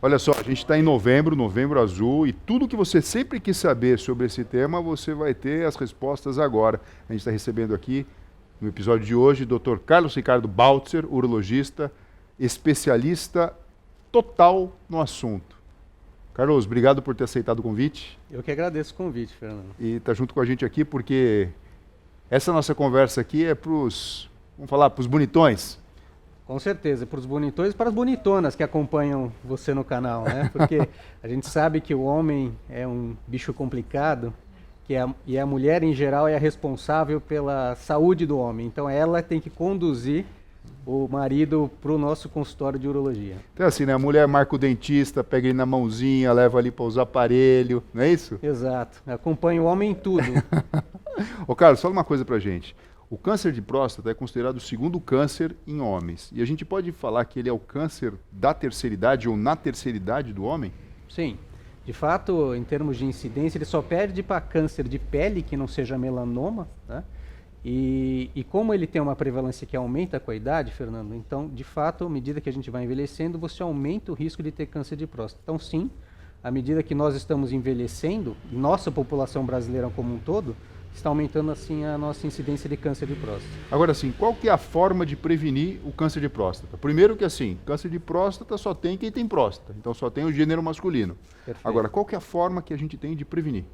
Olha só, a gente está em novembro, novembro azul, e tudo que você sempre quis saber sobre esse tema, você vai ter as respostas agora. A gente está recebendo aqui, no episódio de hoje, o Dr. Carlos Ricardo Baltzer, urologista, especialista total no assunto. Carlos, obrigado por ter aceitado o convite. Eu que agradeço o convite, Fernando. E está junto com a gente aqui porque essa nossa conversa aqui é para os, vamos falar, para os bonitões. Com certeza, para os bonitões e para as bonitonas que acompanham você no canal, né? Porque a gente sabe que o homem é um bicho complicado e a mulher, em geral, é a responsável pela saúde do homem. Então, ela tem que conduzir o marido para o nosso consultório de urologia. Então, assim, né? A mulher marca o dentista, pega ele na mãozinha, leva ali para usar aparelho, não é isso? Exato. Acompanha o homem em tudo. Ô, Carlos, fala uma coisa pra gente. O câncer de próstata é considerado o segundo câncer em homens. E a gente pode falar que ele é o câncer da terceira idade ou na terceira idade do homem? Sim. De fato, em termos de incidência, ele só perde para câncer de pele, que não seja melanoma, né? E como ele tem uma prevalência que aumenta com a idade, Fernando, então, de fato, à medida que a gente vai envelhecendo, você aumenta o risco de ter câncer de próstata. Então, sim, à medida que nós estamos envelhecendo, nossa população brasileira como um todo, está aumentando assim a nossa incidência de câncer de próstata. Agora, assim, qual que é a forma de prevenir o câncer de próstata? Primeiro que, assim, câncer de próstata só tem quem tem próstata, então só tem o gênero masculino. Perfeito. Agora, qual que é a forma que a gente tem de prevenir?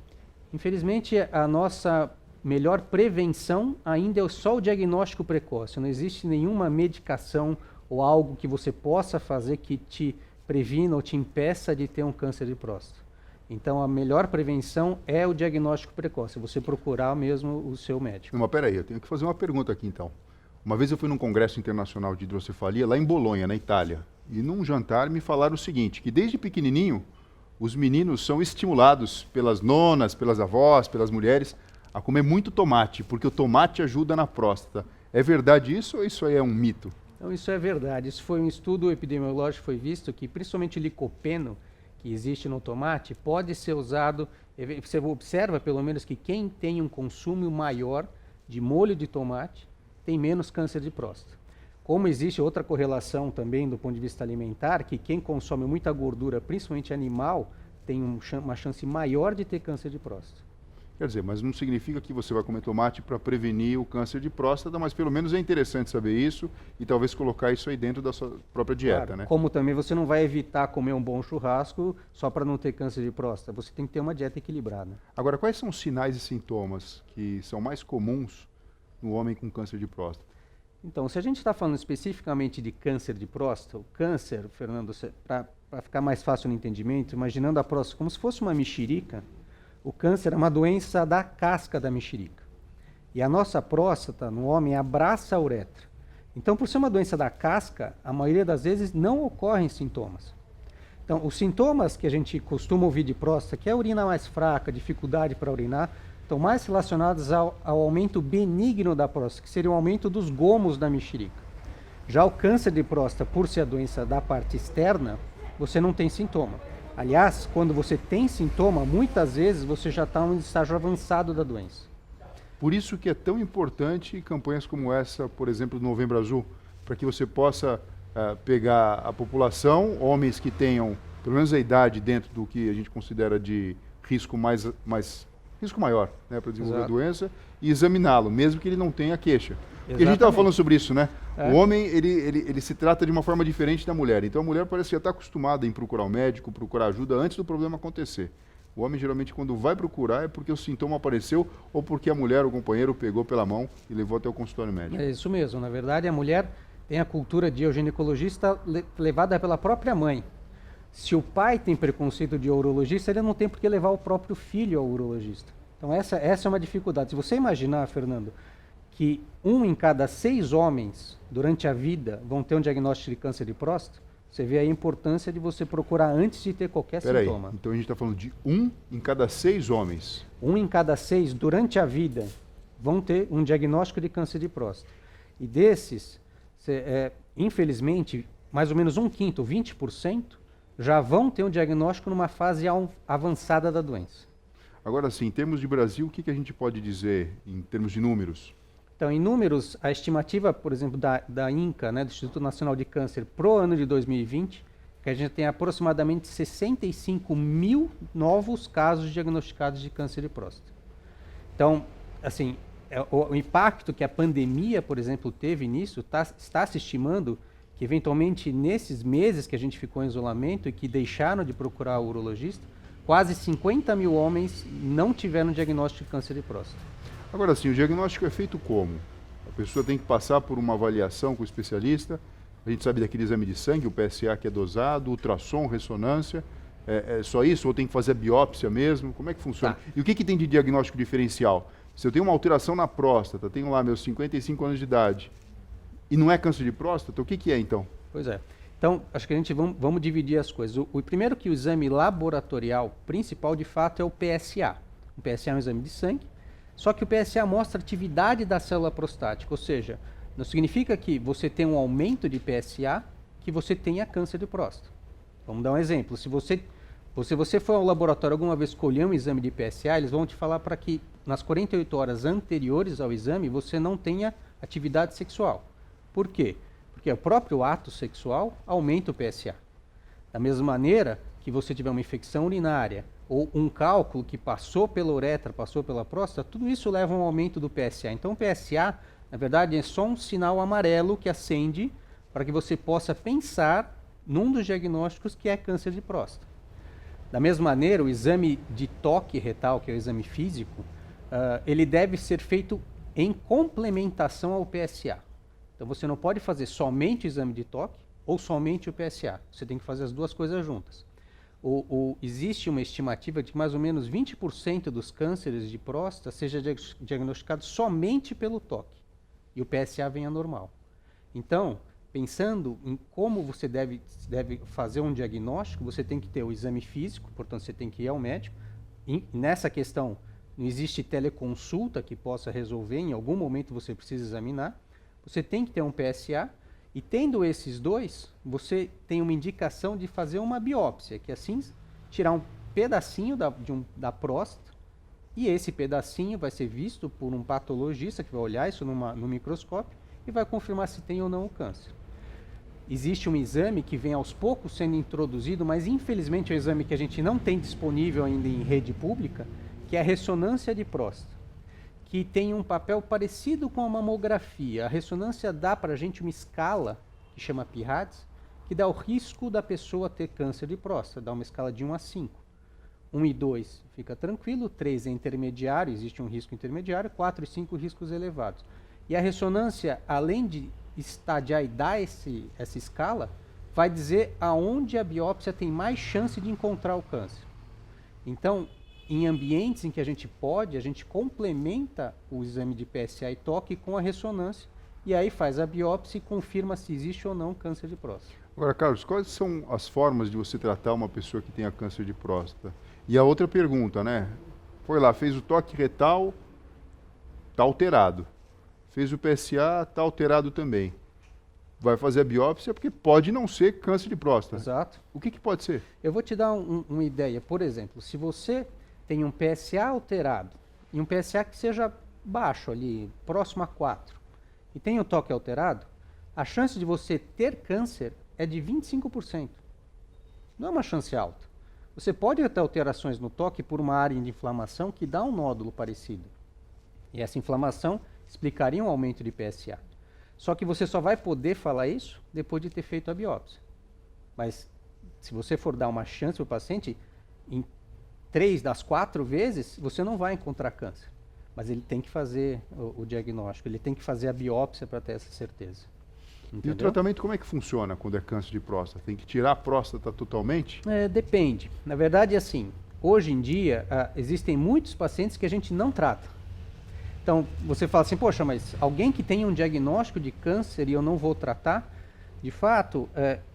Infelizmente, a nossa melhor prevenção ainda é só o diagnóstico precoce. Não existe nenhuma medicação ou algo que você possa fazer que te previna ou te impeça de ter um câncer de próstata. Então, a melhor prevenção é o diagnóstico precoce, você procurar mesmo o seu médico. Mas peraí, eu tenho que fazer uma pergunta aqui então. Uma vez eu fui num congresso internacional de hidrocefalia lá em Bolonha, na Itália, e num jantar me falaram o seguinte, que desde pequenininho os meninos são estimulados pelas nonas, pelas avós, pelas mulheres a comer muito tomate, porque o tomate ajuda na próstata. É verdade isso ou isso aí é um mito? Então, isso é verdade. Isso foi um estudo epidemiológico, foi visto que principalmente o licopeno, que existe no tomate, pode ser usado, você observa pelo menos que quem tem um consumo maior de molho de tomate tem menos câncer de próstata. Como existe outra correlação também do ponto de vista alimentar, que quem consome muita gordura, principalmente animal, tem uma chance maior de ter câncer de próstata. Quer dizer, mas não significa que você vai comer tomate para prevenir o câncer de próstata, mas pelo menos é interessante saber isso e talvez colocar isso aí dentro da sua própria dieta, Claro, né? como também você não vai evitar comer um bom churrasco só para não ter câncer de próstata. Você tem que ter uma dieta equilibrada. Agora, quais são os sinais e sintomas que são mais comuns no homem com câncer de próstata? Então, se a gente está falando especificamente de câncer de próstata, o câncer, Fernando, para ficar mais fácil no entendimento, imaginando a próstata como se fosse uma mexerica, o câncer é uma doença da casca da mexerica. E a nossa próstata, no homem, abraça a uretra. Então, por ser uma doença da casca, a maioria das vezes não ocorrem sintomas. Então, os sintomas que a gente costuma ouvir de próstata, que é a urina mais fraca, dificuldade para urinar, estão mais relacionados ao aumento benigno da próstata, que seria o aumento dos gomos da mexerica. Já o câncer de próstata, por ser a doença da parte externa, você não tem sintoma. Aliás, quando você tem sintoma, muitas vezes você já está em um estágio avançado da doença. Por isso que é tão importante campanhas como essa, por exemplo, do Novembro Azul, para que você possa pegar a população, homens que tenham pelo menos a idade dentro do que a gente considera de risco risco maior, né, para desenvolver a doença, e examiná-lo, mesmo que ele não tenha queixa. Porque a gente estava falando sobre isso, né? O homem, ele se trata de uma forma diferente da mulher. Então a mulher parece que já está acostumada em procurar o médico, procurar ajuda antes do problema acontecer. O homem, geralmente, quando vai procurar, é porque o sintoma apareceu ou porque a mulher, o companheiro, pegou pela mão e levou até o consultório médico. É isso mesmo. Na verdade, a mulher tem a cultura de ginecologista levada pela própria mãe. Se o pai tem preconceito de urologista, ele não tem por que levar o próprio filho ao urologista. Então essa é uma dificuldade. Se você imaginar, Fernando, que 1 em cada 6 homens, durante a vida, vão ter um diagnóstico de câncer de próstata, você vê a importância de você procurar antes de ter qualquer sintoma. Então a gente está falando de 1 em cada 6 homens. 1 em cada 6, durante a vida, vão ter um diagnóstico de câncer de próstata. E desses, infelizmente, mais ou menos 1/5, 20%, já vão ter um diagnóstico numa fase avançada da doença. Agora sim, em termos de Brasil, o que a gente pode dizer em termos de números? Então, em números, a estimativa, por exemplo, da INCA, né, do Instituto Nacional de Câncer, para o ano de 2020, que a gente tem aproximadamente 65 mil novos casos diagnosticados de câncer de próstata. Então, assim, o impacto que a pandemia, por exemplo, teve nisso, está se estimando que, eventualmente, nesses meses que a gente ficou em isolamento e que deixaram de procurar o urologista, quase 50 mil homens não tiveram diagnóstico de câncer de próstata. Agora sim, o diagnóstico é feito como? A pessoa tem que passar por uma avaliação com o especialista. A gente sabe daquele exame de sangue, o PSA que é dosado, ultrassom, ressonância. É só isso? Ou tem que fazer a biópsia mesmo? Como é que funciona? Tá. E o que tem de diagnóstico diferencial? Se eu tenho uma alteração na próstata, tenho lá meus 55 anos de idade, e não é câncer de próstata, o que é então? Pois é. Então, acho que a gente vamos dividir as coisas. O primeiro que o exame laboratorial principal, de fato, é o PSA. O PSA é um exame de sangue, só que o PSA mostra a atividade da célula prostática, ou seja, não significa que você tem um aumento de PSA que você tenha câncer de próstata. Vamos dar um exemplo. Se você for ao laboratório alguma vez colher um exame de PSA, eles vão te falar para que nas 48 horas anteriores ao exame você não tenha atividade sexual. Por quê? Porque o próprio ato sexual aumenta o PSA. Da mesma maneira que você tiver uma infecção urinária ou um cálculo que passou pela uretra, passou pela próstata, tudo isso leva a um aumento do PSA. Então o PSA, na verdade, é só um sinal amarelo que acende para que você possa pensar num dos diagnósticos que é câncer de próstata. Da mesma maneira, o exame de toque retal, que é o exame físico, ele deve ser feito em complementação ao PSA. Então você não pode fazer somente o exame de toque ou somente o PSA. Você tem que fazer as duas coisas juntas. Existe uma estimativa de que mais ou menos 20% dos cânceres de próstata seja diagnosticado somente pelo toque. E o PSA vem anormal. Então, pensando em como você deve fazer um diagnóstico, você tem que ter o exame físico, portanto você tem que ir ao médico. Nessa questão, não existe teleconsulta que possa resolver, em algum momento você precisa examinar. Você tem que ter um PSA, e tendo esses dois, você tem uma indicação de fazer uma biópsia, que assim, tirar um pedacinho da próstata, e esse pedacinho vai ser visto por um patologista que vai olhar isso no microscópio e vai confirmar se tem ou não o câncer. Existe um exame que vem aos poucos sendo introduzido, mas infelizmente é um exame que a gente não tem disponível ainda em rede pública, que é a ressonância de próstata, que tem um papel parecido com a mamografia. A ressonância dá para a gente uma escala, que chama PIRADS, que dá o risco da pessoa ter câncer de próstata, dá uma escala de 1 a 5. 1 e 2 fica tranquilo, 3 é intermediário, existe um risco intermediário, 4 e 5 riscos elevados. E a ressonância, além de estadiar e dar essa escala, vai dizer aonde a biópsia tem mais chance de encontrar o câncer. Então, em ambientes em que a gente complementa o exame de PSA e toque com a ressonância, e aí faz a biópsia e confirma se existe ou não câncer de próstata. Agora, Carlos, quais são as formas de você tratar uma pessoa que tenha câncer de próstata? E a outra pergunta, né? Foi lá, fez o toque retal, está alterado. Fez o PSA, está alterado também. Vai fazer a biópsia porque pode não ser câncer de próstata. Exato. O que pode ser? Eu vou te dar uma ideia. Por exemplo, se você tem um PSA alterado e um PSA que seja baixo ali, próximo a 4, e tem o toque alterado, a chance de você ter câncer é de 25%. Não é uma chance alta. Você pode ter alterações no toque por uma área de inflamação que dá um nódulo parecido. E essa inflamação explicaria um aumento de PSA. Só que você só vai poder falar isso depois de ter feito a biópsia. Mas se você for dar uma chance para o paciente, em 3 das 4 vezes, você não vai encontrar câncer. Mas ele tem que fazer o diagnóstico, ele tem que fazer a biópsia para ter essa certeza. Entendeu? E o tratamento como é que funciona quando é câncer de próstata? Tem que tirar a próstata totalmente? Depende. Na verdade, assim, hoje em dia, existem muitos pacientes que a gente não trata. Então, você fala assim, poxa, mas alguém que tem um diagnóstico de câncer e eu não vou tratar? De fato,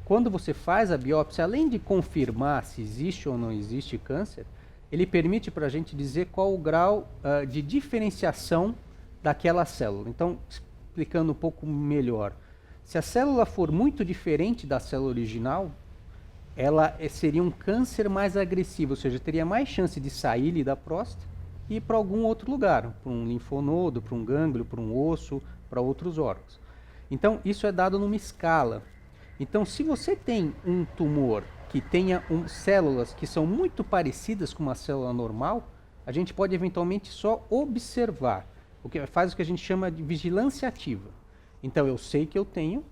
quando você faz a biópsia, além de confirmar se existe ou não existe câncer, ele permite para a gente dizer qual o grau de diferenciação daquela célula. Então, explicando um pouco melhor, se a célula for muito diferente da célula original, ela seria um câncer mais agressivo, ou seja, teria mais chance de sair da próstata e ir para algum outro lugar, para um linfonodo, para um gânglio, para um osso, para outros órgãos. Então, isso é dado numa escala. Então, se você tem um tumor que tenha células que são muito parecidas com uma célula normal, a gente pode eventualmente só observar, o que faz o que a gente chama de vigilância ativa. Então, eu sei que eu tenho,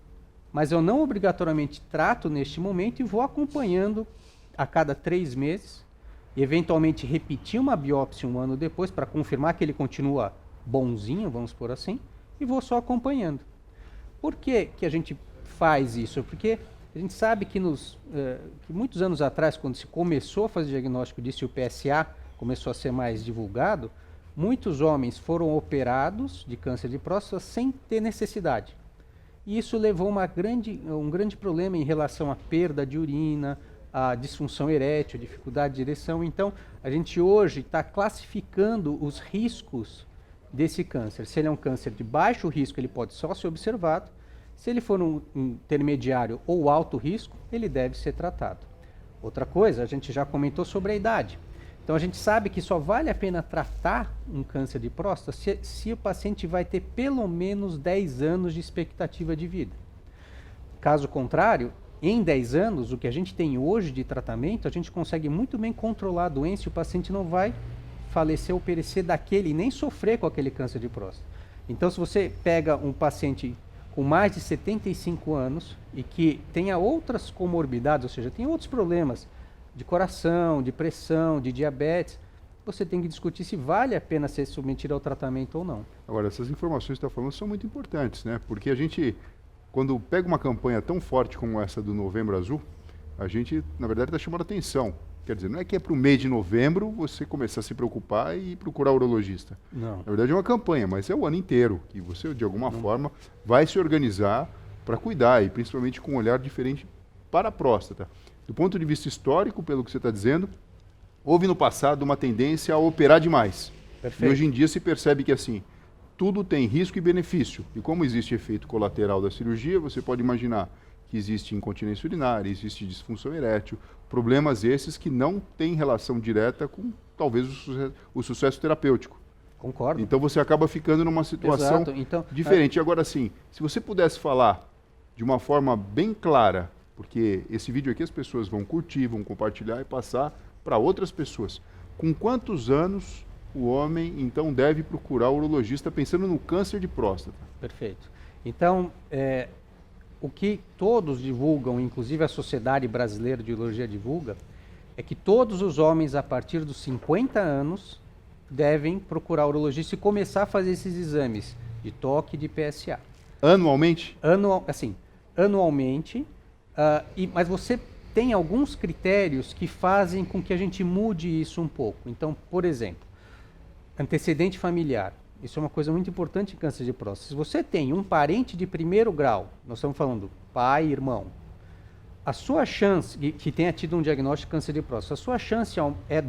mas eu não obrigatoriamente trato neste momento e vou acompanhando a cada 3 meses, e eventualmente repetir uma biópsia um ano depois para confirmar que ele continua bonzinho, vamos por assim, e vou só acompanhando. Por que a gente faz isso? Porque a gente sabe que, que muitos anos atrás, quando se começou a fazer diagnóstico disso e o PSA começou a ser mais divulgado, muitos homens foram operados de câncer de próstata sem ter necessidade. E isso levou um grande problema em relação à perda de urina, a disfunção erétil, a dificuldade de ereção. Então, a gente hoje está classificando os riscos desse câncer. Se ele é um câncer de baixo risco, ele pode só ser observado. Se ele for um intermediário ou alto risco, ele deve ser tratado. Outra coisa, a gente já comentou sobre a idade. Então, a gente sabe que só vale a pena tratar um câncer de próstata se o paciente vai ter pelo menos 10 anos de expectativa de vida. Caso contrário, em 10 anos, o que a gente tem hoje de tratamento, a gente consegue muito bem controlar a doença e o paciente não vai falecer ou perecer daquele, nem sofrer com aquele câncer de próstata. Então, se você pega um paciente com mais de 75 anos e que tenha outras comorbidades, ou seja, tem outros problemas de coração, de pressão, de diabetes, você tem que discutir se vale a pena ser submetido ao tratamento ou não. Agora, essas informações que você está falando são muito importantes, né? Porque a gente, quando pega uma campanha tão forte como essa do Novembro Azul, a gente, na verdade, está chamando a atenção. Quer dizer, não é que é para o mês de novembro você começar a se preocupar e procurar urologista. Não. Na verdade, é uma campanha, mas é o ano inteiro que você, de alguma forma, vai se organizar para cuidar, e principalmente com um olhar diferente para a próstata. Do ponto de vista histórico, pelo que você está dizendo, houve no passado uma tendência a operar demais. Perfeito. E hoje em dia se percebe que assim, tudo tem risco e benefício. E como existe efeito colateral da cirurgia, você pode imaginar que existe incontinência urinária, existe disfunção erétil, problemas esses que não têm relação direta com talvez o sucesso terapêutico. Concordo. Então você acaba ficando numa situação diferente. Agora sim, se você pudesse falar de uma forma bem clara, porque esse vídeo aqui as pessoas vão curtir, vão compartilhar e passar para outras pessoas. Com quantos anos o homem, então, deve procurar o urologista pensando no câncer de próstata? Perfeito. Então, o que todos divulgam, inclusive a Sociedade Brasileira de Urologia divulga, é que todos os homens a partir dos 50 anos devem procurar o urologista e começar a fazer esses exames de toque e de PSA. Anualmente? Anualmente. Mas você tem alguns critérios que fazem com que a gente mude isso um pouco. Então, por exemplo, antecedente familiar. Isso é uma coisa muito importante em câncer de próstata. Se você tem um parente de primeiro grau, nós estamos falando pai, irmão, a sua chance, que tenha tido um diagnóstico de câncer de próstata, a sua chance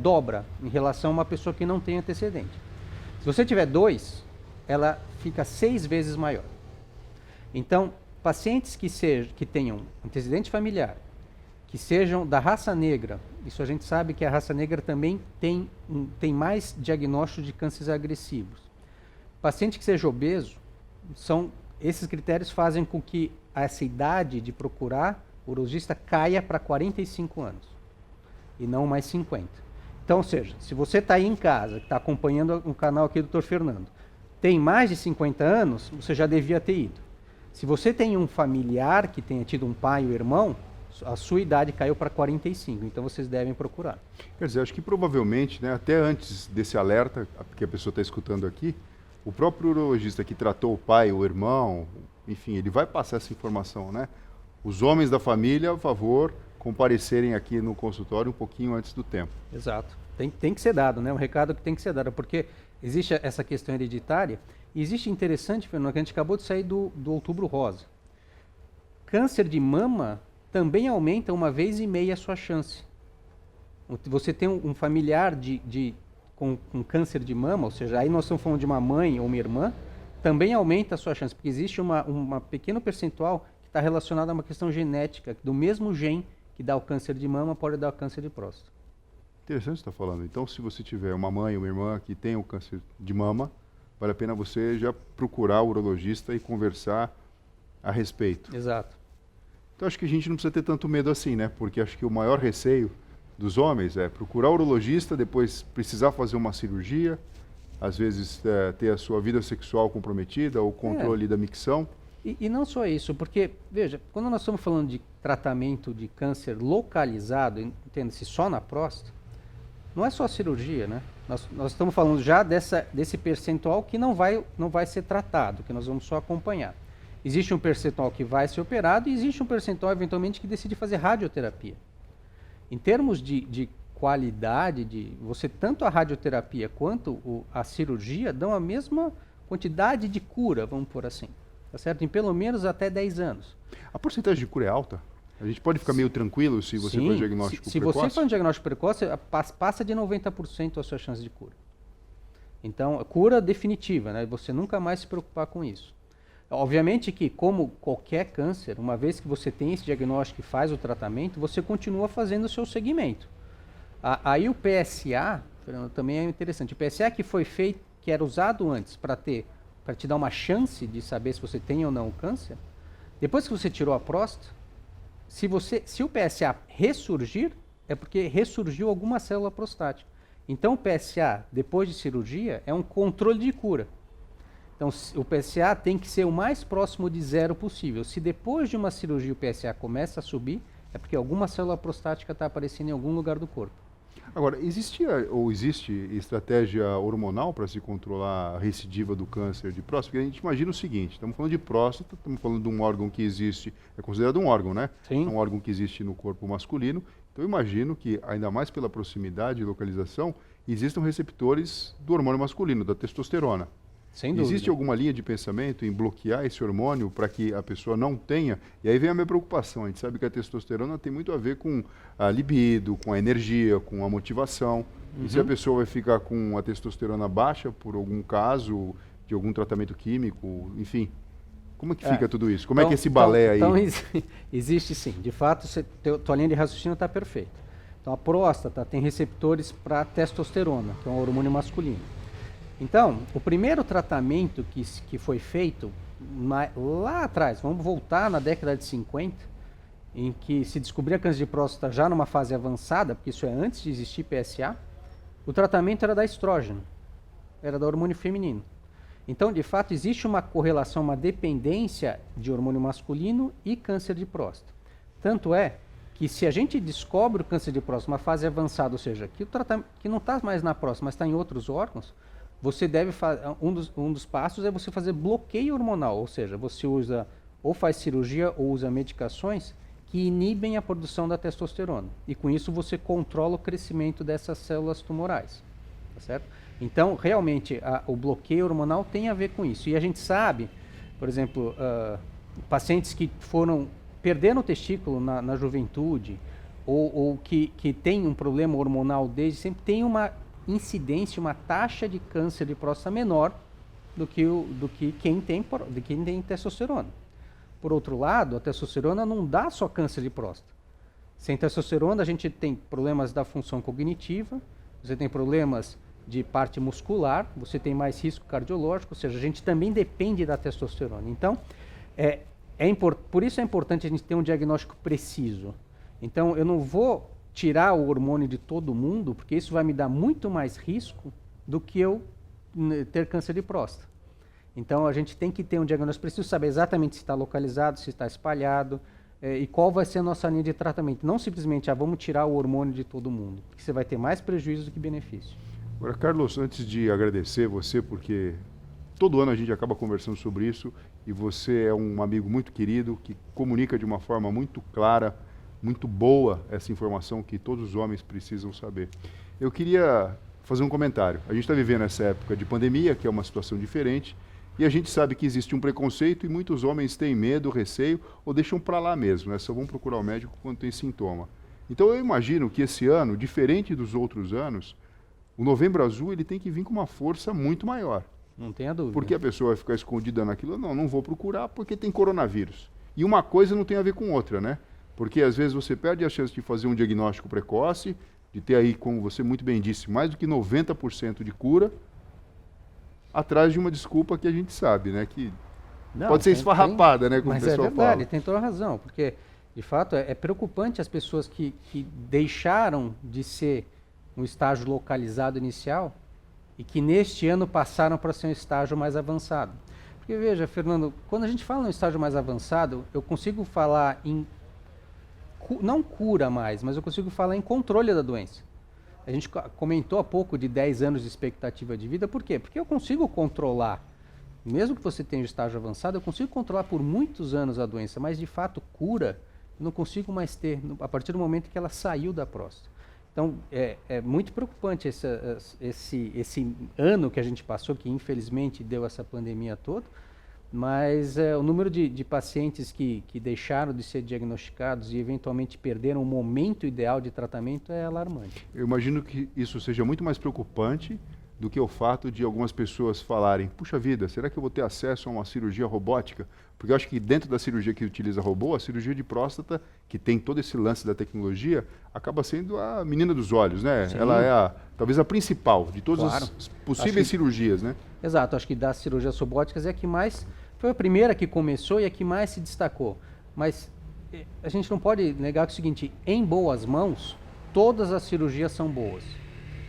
dobra em relação a uma pessoa que não tem antecedente. Se você tiver 2, ela fica 6 vezes maior. Então, pacientes que tenham antecedente familiar, que sejam da raça negra, isso a gente sabe que a raça negra também tem mais diagnóstico de cânceres agressivos. Paciente que seja obeso, esses critérios fazem com que essa idade de procurar o urologista caia para 45 anos e não mais 50. Então, ou seja, se você está aí em casa, que está acompanhando o canal aqui do Dr. Fernando, tem mais de 50 anos, você já devia ter ido. Se você tem um familiar que tenha tido um pai ou irmão, a sua idade caiu para 45, então vocês devem procurar. Quer dizer, acho que provavelmente, né, até antes desse alerta que a pessoa está escutando aqui, o próprio urologista que tratou o pai, o irmão, enfim, ele vai passar essa informação, né? Os homens da família, a favor, comparecerem aqui no consultório um pouquinho antes do tempo. Exato. Tem que ser dado, né? Um recado que tem que ser dado, porque existe essa questão hereditária. E existe interessante, Fernando, que a gente acabou de sair do Outubro Rosa. Câncer de mama também aumenta 1,5 vezes a sua chance. Você tem um familiar com câncer de mama, ou seja, aí nós estamos falando de uma mãe ou uma irmã, também aumenta a sua chance, porque existe uma pequeno percentual que está relacionado a uma questão genética, do mesmo gene que dá o câncer de mama pode dar o câncer de próstata. Interessante você estar falando. Então, se você tiver uma mãe ou uma irmã que tem o câncer de mama, vale a pena você já procurar o urologista e conversar a respeito. Exato. Então acho que a gente não precisa ter tanto medo assim, né? Porque acho que o maior receio dos homens é procurar o urologista, depois precisar fazer uma cirurgia, às vezes ter a sua vida sexual comprometida ou o controle da micção. E não só isso, porque, veja, quando nós estamos falando de tratamento de câncer localizado, entenda-se só na próstata, não é só cirurgia, né? Nós estamos falando já desse percentual que não vai ser tratado, que nós vamos só acompanhar. Existe um percentual que vai ser operado e existe um percentual, eventualmente, que decide fazer radioterapia. Em termos de qualidade, você tanto a radioterapia quanto a cirurgia dão a mesma quantidade de cura, vamos por assim. Tá certo? Em pelo menos até 10 anos. A porcentagem de cura é alta? A gente pode ficar meio tranquilo se você for diagnóstico precoce? Se você for um diagnóstico precoce, passa de 90% a sua chance de cura. Então, cura definitiva, né? Você nunca mais se preocupar com isso. Obviamente que, como qualquer câncer, uma vez que você tem esse diagnóstico e faz o tratamento, você continua fazendo o seu segmento. Aí o PSA, Fernando, também é interessante. O PSA que foi feito, que era usado antes para te dar uma chance de saber se você tem ou não o câncer, depois que você tirou a próstata, se o PSA ressurgir, é porque ressurgiu alguma célula prostática. Então o PSA, depois de cirurgia, é um controle de cura. Então o PSA tem que ser o mais próximo de zero possível. Se depois de uma cirurgia o PSA começa a subir, é porque alguma célula prostática está aparecendo em algum lugar do corpo. Agora, existe estratégia hormonal para se controlar a recidiva do câncer de próstata? Porque a gente imagina o seguinte, estamos falando de próstata, estamos falando de um órgão que existe, é considerado um órgão, né? Sim. É um órgão que existe no corpo masculino. Então eu imagino que, ainda mais pela proximidade e localização, existam receptores do hormônio masculino, da testosterona. Sem dúvida. Existe alguma linha de pensamento em bloquear esse hormônio para que a pessoa não tenha? E aí vem a minha preocupação. A gente sabe que a testosterona tem muito a ver com a libido, com a energia, com a motivação. E se a pessoa vai ficar com a testosterona baixa por algum caso, de algum tratamento químico, enfim, como é que fica tudo isso? Como é que é esse balé aí? Então, existe sim. De fato, tua linha de raciocínio está perfeita. Então, a próstata tem receptores para testosterona, que é um hormônio masculino. Então, o primeiro tratamento que foi feito lá atrás, vamos voltar na década de 50, em que se descobria câncer de próstata já numa fase avançada, porque isso é antes de existir PSA, o tratamento era da estrógeno, era do hormônio feminino. Então, de fato, existe uma correlação, uma dependência de hormônio masculino e câncer de próstata. Tanto é que se a gente descobre o câncer de próstata, uma fase avançada, ou seja, que não está mais na próstata, mas está em outros órgãos, você deve fazer, um dos passos é você fazer bloqueio hormonal, ou seja, você usa ou faz cirurgia ou usa medicações que inibem a produção da testosterona. E com isso você controla o crescimento dessas células tumorais, tá certo? Então, realmente, o bloqueio hormonal tem a ver com isso. E a gente sabe, por exemplo, pacientes que perderam o testículo na juventude ou que têm um problema hormonal desde sempre, tem uma incidência, uma taxa de câncer de próstata menor do que quem tem testosterona. Por outro lado, a testosterona não dá só câncer de próstata. Sem testosterona, a gente tem problemas da função cognitiva, você tem problemas de parte muscular, você tem mais risco cardiológico, ou seja, a gente também depende da testosterona. Então, por isso é importante a gente ter um diagnóstico preciso. Então, eu não vou tirar o hormônio de todo mundo, porque isso vai me dar muito mais risco do que eu ter câncer de próstata. Então, a gente tem que ter um diagnóstico preciso, saber exatamente se está localizado, se está espalhado, e qual vai ser a nossa linha de tratamento. Não simplesmente, vamos tirar o hormônio de todo mundo, porque você vai ter mais prejuízo do que benefício. Agora, Carlos, antes de agradecer você, porque todo ano a gente acaba conversando sobre isso, e você é um amigo muito querido, que comunica de uma forma muito clara, muito boa essa informação que todos os homens precisam saber. Eu queria fazer um comentário. A gente está vivendo essa época de pandemia, que é uma situação diferente, e a gente sabe que existe um preconceito e muitos homens têm medo, receio, ou deixam para lá mesmo, né? Só vão procurar o médico quando tem sintoma. Então eu imagino que esse ano, diferente dos outros anos, o Novembro Azul ele tem que vir com uma força muito maior. Não tenha dúvida. Porque a pessoa vai ficar escondida naquilo, não vou procurar porque tem coronavírus. E uma coisa não tem a ver com outra, né? Porque às vezes você perde a chance de fazer um diagnóstico precoce, de ter aí, como você muito bem disse, mais do que 90% de cura, atrás de uma desculpa que a gente sabe, né? Que pode ser esfarrapada, né? Como mas o pessoal é verdade, fala. tem toda a razão, porque De fato, é preocupante as pessoas que deixaram de ser um estágio localizado inicial e que neste ano passaram para ser um estágio mais avançado. Porque veja, Fernando, quando a gente fala em estágio mais avançado, eu consigo falar em, não cura mais, mas eu consigo falar em controle da doença. A gente comentou há pouco de 10 anos de expectativa de vida, por quê? Porque eu consigo controlar, mesmo que você tenha um estágio avançado, eu consigo controlar por muitos anos a doença, mas de fato cura eu não consigo mais ter a partir do momento que ela saiu da próstata. Então é muito preocupante esse ano que a gente passou, que infelizmente deu essa pandemia toda, mas o número de pacientes que deixaram de ser diagnosticados e eventualmente perderam o momento ideal de tratamento é alarmante. Eu imagino que isso seja muito mais preocupante do que o fato de algumas pessoas falarem, puxa vida, será que eu vou ter acesso a uma cirurgia robótica? Porque eu acho que dentro da cirurgia que utiliza robô, a cirurgia de próstata, que tem todo esse lance da tecnologia, acaba sendo a menina dos olhos, né? Sim. Ela é talvez a principal de todas Claro. as possíveis cirurgias, né? Exato, acho que das cirurgias robóticas é a que mais, foi a primeira que começou e a que mais se destacou. Mas a gente não pode negar que é o seguinte, em boas mãos, todas as cirurgias são boas.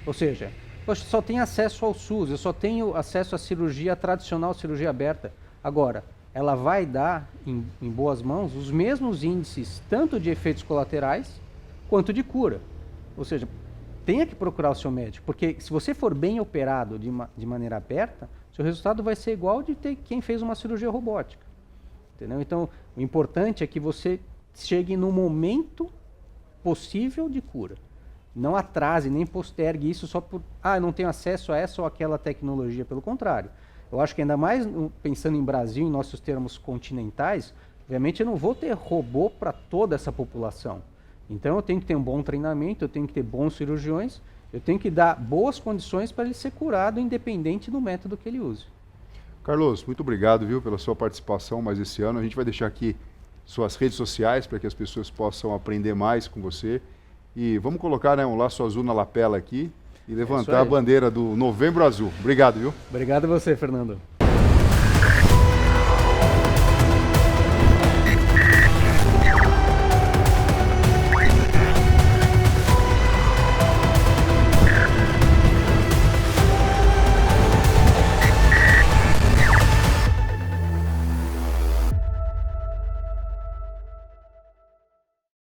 Ou seja, eu só tenho acesso ao SUS, eu só tenho acesso à cirurgia tradicional, cirurgia aberta. Agora, ela vai dar, em boas mãos, os mesmos índices, tanto de efeitos colaterais, quanto de cura. Ou seja, tenha que procurar o seu médico, porque se você for bem operado de maneira aberta, seu resultado vai ser igual de ter quem fez uma cirurgia robótica. Entendeu? Então, o importante é que você chegue no momento possível de cura. Não atrase nem postergue isso só por, eu não tenho acesso a essa ou aquela tecnologia. Pelo contrário, eu acho que ainda mais pensando em Brasil, em nossos termos continentais, obviamente eu não vou ter robô para toda essa população. Então eu tenho que ter um bom treinamento, eu tenho que ter bons cirurgiões, eu tenho que dar boas condições para ele ser curado, independente do método que ele use. Carlos, muito obrigado, viu, pela sua participação mais esse ano. A gente vai deixar aqui suas redes sociais para que as pessoas possam aprender mais com você. E vamos colocar, né, um laço azul na lapela aqui e levantar a bandeira do Novembro Azul. Obrigado, viu? Obrigado a você, Fernando.